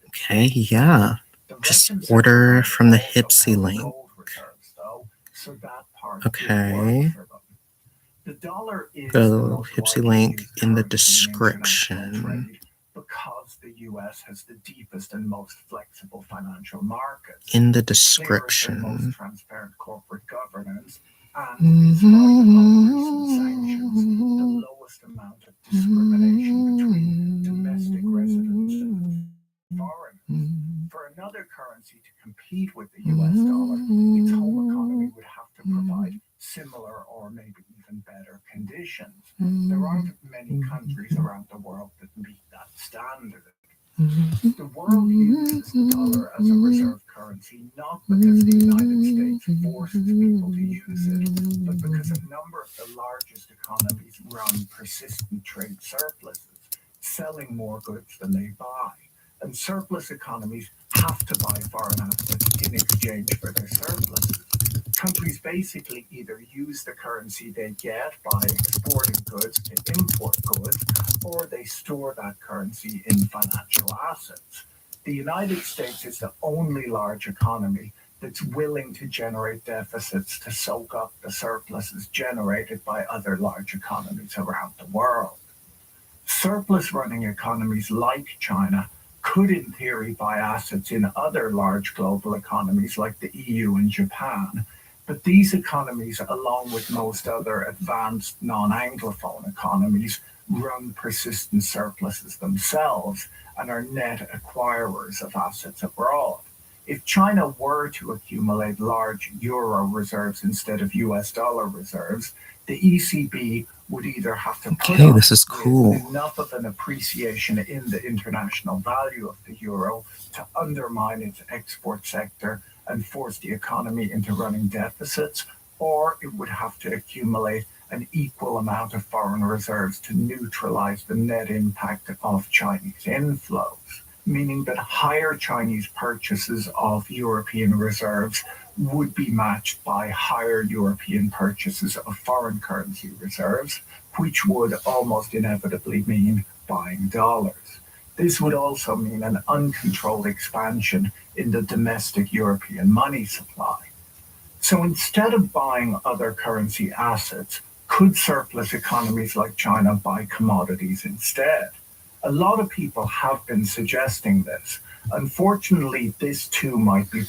Okay, yeah. Just order from the Hipsy link. Okay. Go Hipsy link in the description. In the description. For another currency to compete with the US dollar, its home economy would have to provide similar or maybe even better conditions. There aren't many countries around the world that meet that standard. The world uses the dollar as a reserve currency not because the United States forces people to use it, but because a number of the largest economies run persistent trade surpluses, selling more goods than they buy. And surplus economies have to buy foreign assets in exchange for their surpluses. Countries basically either use the currency they get by exporting goods to import goods, or they store that currency in financial assets. The United States is the only large economy that's willing to generate deficits to soak up the surpluses generated by other large economies around the world. Surplus running economies like China could, in theory, buy assets in other large global economies like the EU and Japan, but these economies, along with most other advanced non-Anglophone economies, run persistent surpluses themselves and are net acquirers of assets abroad. If China were to accumulate large euro reserves instead of US dollar reserves, the ECB would either have to put Okay, up this is cool. with enough of an appreciation in the international value of the euro to undermine its export sector and force the economy into running deficits, or it would have to accumulate an equal amount of foreign reserves to neutralize the net impact of Chinese inflows, meaning that higher Chinese purchases of European reserves would be matched by higher European purchases of foreign currency reserves, which would almost inevitably mean buying dollars. This would also mean an uncontrolled expansion in the domestic European money supply. So instead of buying other currency assets, could surplus economies like China buy commodities instead? A lot of people have been suggesting this. Unfortunately, this too might be